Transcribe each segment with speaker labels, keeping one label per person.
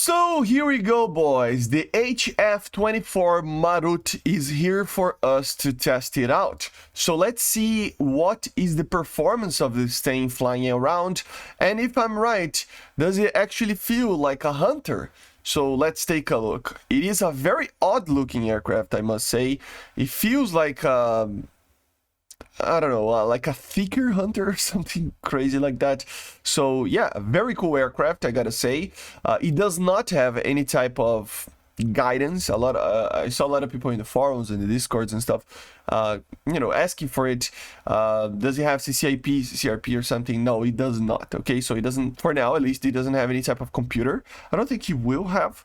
Speaker 1: So here we go, boys. The HF-24 Marut is here for us to test it out. So let's see what is the performance of this thing flying around, and if I'm right, does it actually feel like a hunter? So let's take a look. It is a very odd looking aircraft, I must say. It feels like I don't know, like a thicker hunter or something crazy like that. So yeah, a very cool aircraft, I gotta say. It does not have any type of guidance. I saw a lot of people in the forums and the discords and stuff, asking for it. Does it have CCRP or something? No, it does not. Okay, so it doesn't, for now at least, it doesn't have any type of computer. I don't think it will have.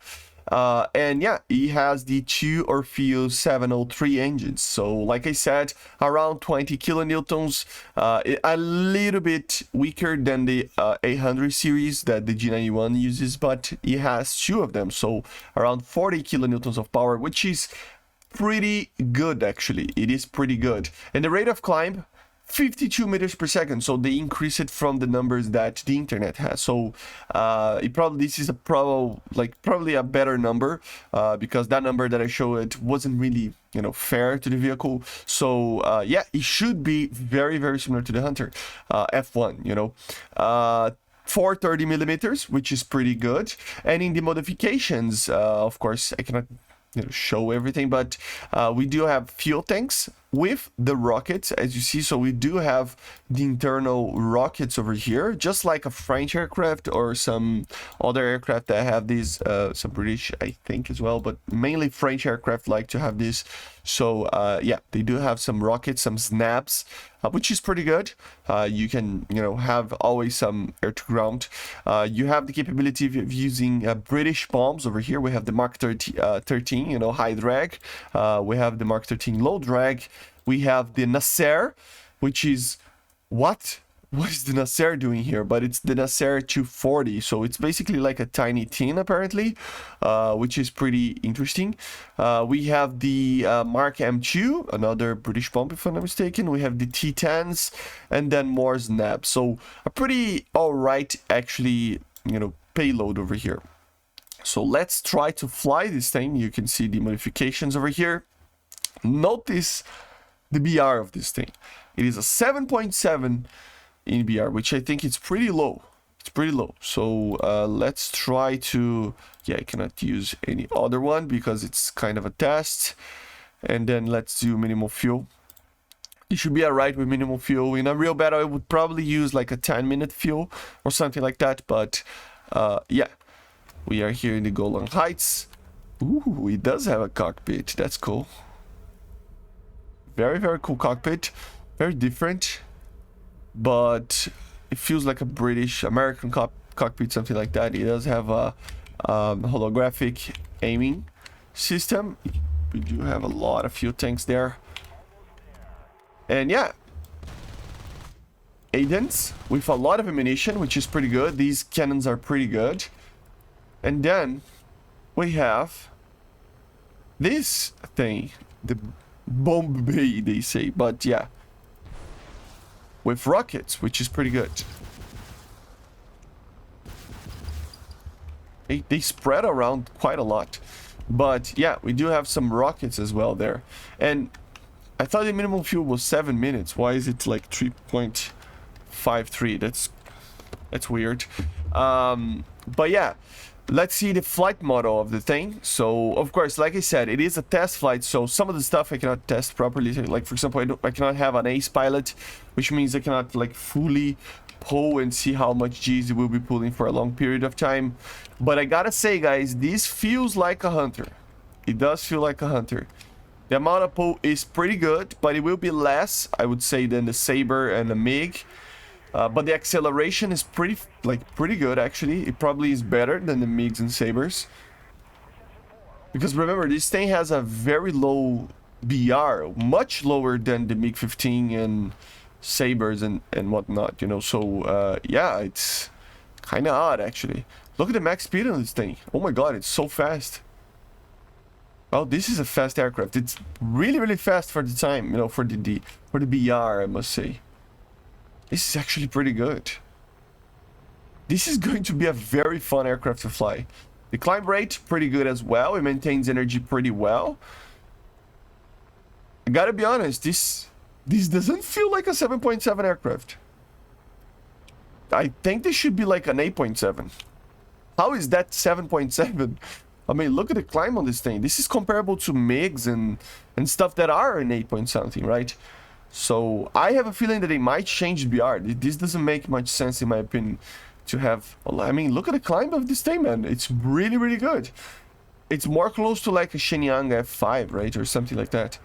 Speaker 1: And yeah, it has the 2 Orpheus 703 engines. So like I said, around 20 kilonewtons, a little bit weaker than the 800 series that the G91 uses, but it has 2 of them. So around 40 kilonewtons of power, which is pretty good, actually. It is pretty good. And the rate of climb, 52 meters per second, so they increase it from the numbers that the internet has. So this is probably a better number, because that number that I showed wasn't really fair to the vehicle. So yeah, it should be very, very similar to the Hunter F1. 430 millimeters, which is pretty good. And in the modifications, of course, I cannot show everything, but we do have fuel tanks with the rockets, as you see. So we do have the internal rockets over here, just like a French aircraft or some other aircraft that have these, some British I think as well, but mainly French aircraft like to have this. So yeah, they do have some rockets, some snaps, which is pretty good. You can have always some air to ground. You have the capability of using British bombs. Over here we have the Mark 13 high drag. We have the Mark 13 low drag. We have the Nasser, which is what is the Nasser doing here? But it's the Nasser 240, so it's basically like a tiny tin apparently, which is pretty interesting. We have the Mark M2, another British bomb if I'm not mistaken. We have the T10s, and then more snaps. So a pretty alright actually payload over here. So let's try to fly this thing. You can see the modifications over here. Notice the BR of this thing. It is a 7.7 in BR, which I think is pretty low. It's pretty low. So let's try to, yeah, I cannot use any other one because it's kind of a test. And then let's do minimal fuel. It should be alright with minimal fuel. In a real battle, I would probably use like a 10-minute fuel or something like that. But yeah, we are here in the Golan Heights. Ooh, it does have a cockpit. That's cool. Very, very cool cockpit. Very different. But it feels like a American cockpit, something like that. It does have a holographic aiming system. We do have a lot of fuel tanks there. And yeah, Aidens with a lot of ammunition, which is pretty good. These cannons are pretty good. And then we have this thing, the bomb bay, they say, but yeah, with rockets, which is pretty good. They spread around quite a lot, but yeah, we do have some rockets as well there. And I thought the minimum fuel was 7 minutes. Why is it like 3.53? That's weird. But yeah, let's see the flight model of the thing. So of course, like I said, it is a test flight, so some of the stuff I cannot test properly. Like for example, I cannot have an ace pilot, which means I cannot like fully pull and see how much G's it will be pulling for a long period of time. But I gotta say, guys, this feels like a hunter. It does feel like a hunter. The amount of pull is pretty good, but it will be less, I would say, than the Saber and the MiG. But the acceleration is pretty good, actually. It probably is better than the MiGs and Sabers. Because remember, this thing has a very low BR, much lower than the MiG-15 and Sabers and whatnot, So, yeah, it's kind of odd, actually. Look at the max speed on this thing. Oh my god, it's so fast. Oh, this is a fast aircraft. It's really, really fast for the time, for the BR, I must say. This is actually pretty good. This is going to be a very fun aircraft to fly. The climb rate, pretty good as well. It maintains energy pretty well. I gotta be honest, this doesn't feel like a 7.7 aircraft. I think this should be like an 8.7. How is that 7.7? I mean, look at the climb on this thing. This is comparable to MiGs and stuff that are in 8 point something, right? So I have a feeling that they might change BR. This doesn't make much sense in my opinion to have... I mean, look at the climb of this thing, man. It's really, really good. It's more close to like a Shenyang F5, right? Or something like that.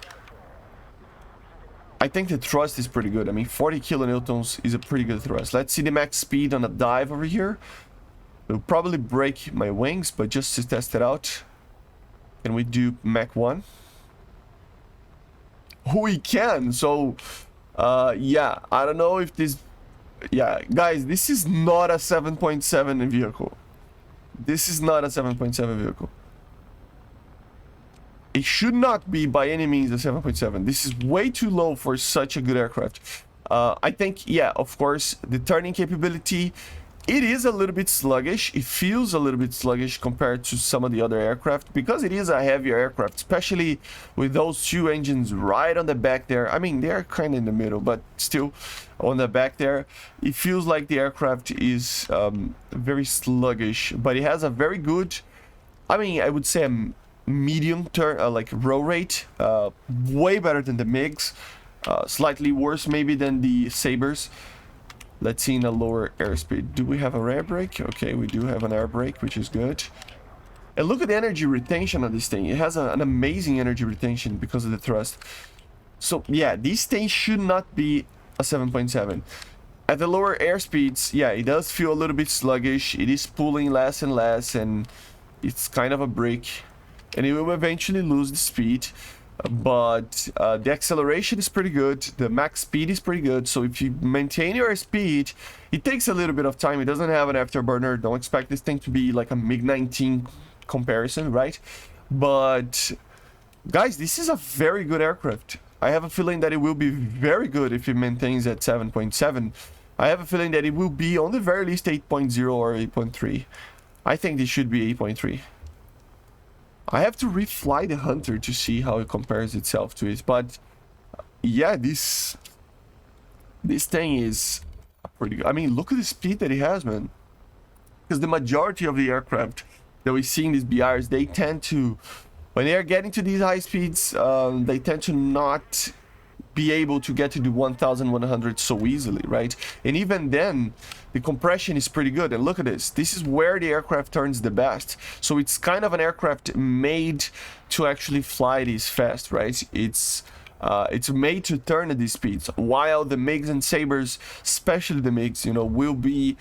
Speaker 1: I think the thrust is pretty good. I mean, 40 kilonewtons is a pretty good thrust. Let's see the max speed on a dive over here. It'll probably break my wings, but just to test it out, can we do Mach 1? We can. So, yeah, I don't know if this... Yeah, guys, this is not a 7.7 vehicle. This is not a 7.7 vehicle. It should not be by any means a 7.7. This is way too low for such a good aircraft. I think, yeah, of course, the turning capability, it is a little bit sluggish. It feels a little bit sluggish compared to some of the other aircraft because it is a heavier aircraft, especially with those two engines right on the back there. I mean, they're kind of in the middle, but still on the back there. It feels like the aircraft is very sluggish, but it has a very good, I mean, I would say a medium turn, like roll rate, way better than the MiGs, slightly worse maybe than the Sabres. Let's see in a lower airspeed. Do we have a air brake? Okay, we do have an air brake, which is good. And look at the energy retention on this thing. It has an amazing energy retention because of the thrust. So yeah, these things should not be a 7.7. At the lower airspeeds, yeah, it does feel a little bit sluggish. It is pulling less and less, and it's kind of a brake. And it will eventually lose the speed, but the acceleration is pretty good. The max speed is pretty good. So if you maintain your speed, it takes a little bit of time. It doesn't have an afterburner. Don't expect this thing to be like a MiG-19 comparison, right? But guys, this is a very good aircraft. I have a feeling that it will be very good if it maintains at 7.7. I have a feeling that it will be on the very least 8.0 or 8.3. I think this should be 8.3. I have to refly the Hunter to see how it compares itself to it, but yeah, this thing is pretty good. I mean, look at the speed that it has, man. Because the majority of the aircraft that we see in these BRs, they tend to, when they are getting to these high speeds, they tend to not be able to get to the 1100 so easily, right? And even then, the compression is pretty good. And look at this. This is where the aircraft turns the best. So it's kind of an aircraft made to actually fly this fast, right? It's made to turn at these speeds, while the MiGs and Sabres, especially the MiGs, you know, will be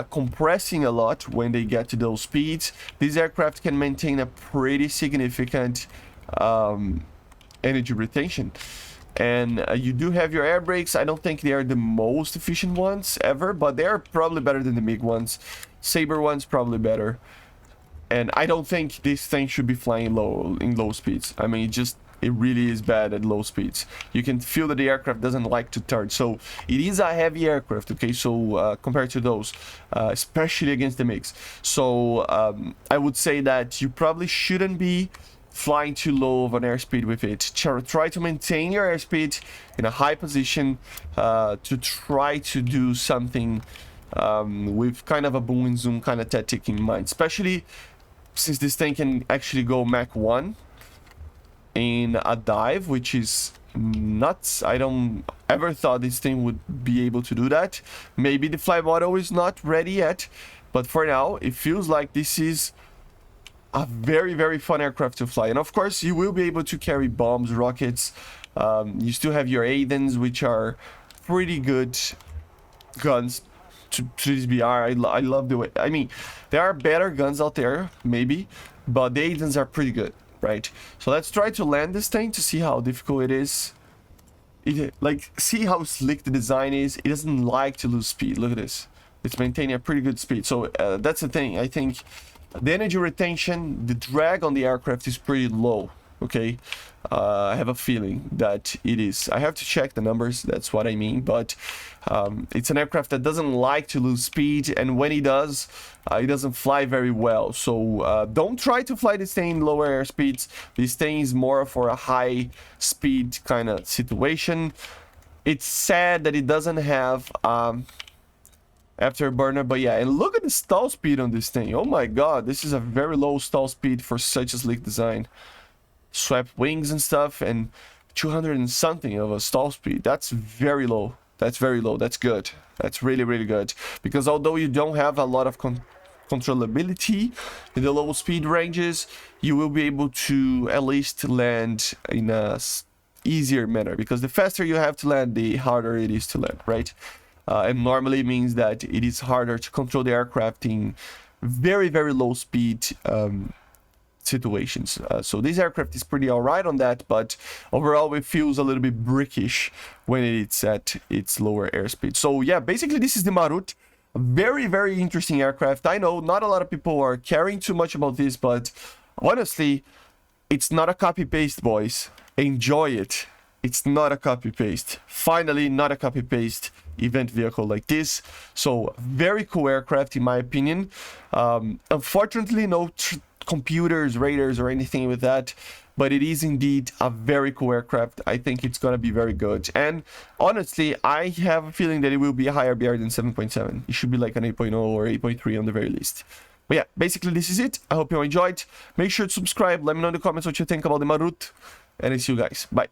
Speaker 1: compressing a lot when they get to those speeds. These aircraft can maintain a pretty significant energy retention. And you do have your air brakes. I don't think they are the most efficient ones ever, but they are probably better than the MiG ones. Sabre ones probably better. And I don't think this thing should be flying in low speeds. I mean, it really is bad at low speeds. You can feel that the aircraft doesn't like to turn. So it is a heavy aircraft, okay? So compared to those, especially against the MiGs. So I would say that you probably shouldn't be flying too low of an airspeed with it. Try to maintain your airspeed in a high position to try to do something with kind of a boom and zoom kind of tactic in mind, especially since this thing can actually go Mach 1 in a dive, which is nuts. I don't ever thought this thing would be able to do that. Maybe the flight model is not ready yet, but for now it feels like this is a very, very fun aircraft to fly. And of course, you will be able to carry bombs, rockets. You still have your Aidens, which are pretty good guns to this BR. I love the way... I mean, there are better guns out there, maybe, but the Aidens are pretty good, right? So let's try to land this thing to see how difficult it is. Like, see how slick the design is. It doesn't like to lose speed. Look at this. It's maintaining a pretty good speed. So that's the thing. I think the energy retention, the drag on the aircraft is pretty low. okay? I have a feeling that it is. I have to check the numbers, that's what I mean, but it's an aircraft that doesn't like to lose speed, and when it doesn't fly very well. So don't try to fly this thing in lower airspeeds. This thing is more for a high speed kind of situation. It's sad that it doesn't have afterburner, but yeah, and look at the stall speed on this thing. Oh my god, this is a very low stall speed for such a sleek design. Swept wings and stuff, and 200 and something of a stall speed. That's very low. That's very low. That's good. That's really, really good. Because although you don't have a lot of controllability in the low speed ranges, you will be able to at least land in a easier manner. Because the faster you have to land, the harder it is to land, right? And normally means that it is harder to control the aircraft in very, very low speed situations. So this aircraft is pretty alright on that, but overall it feels a little bit brickish when it's at its lower airspeed. So yeah, basically this is the Marut. A very, very interesting aircraft. I know not a lot of people are caring too much about this, but honestly, it's not a copy-paste, boys. Enjoy it. It's not a copy-paste. Finally, not a copy-paste event vehicle like this. So very cool aircraft in my opinion. Unfortunately, no computers, radars, or anything with that, but it is indeed a very cool aircraft. I think it's gonna be very good, and honestly I have a feeling that it will be a higher BR than 7.7. It should be like an 8.0 or 8.3 on the very least. But yeah, basically this is it. I hope you enjoyed. Make sure to subscribe. Let me know in the comments what you think about the Marut, and I see you guys. Bye.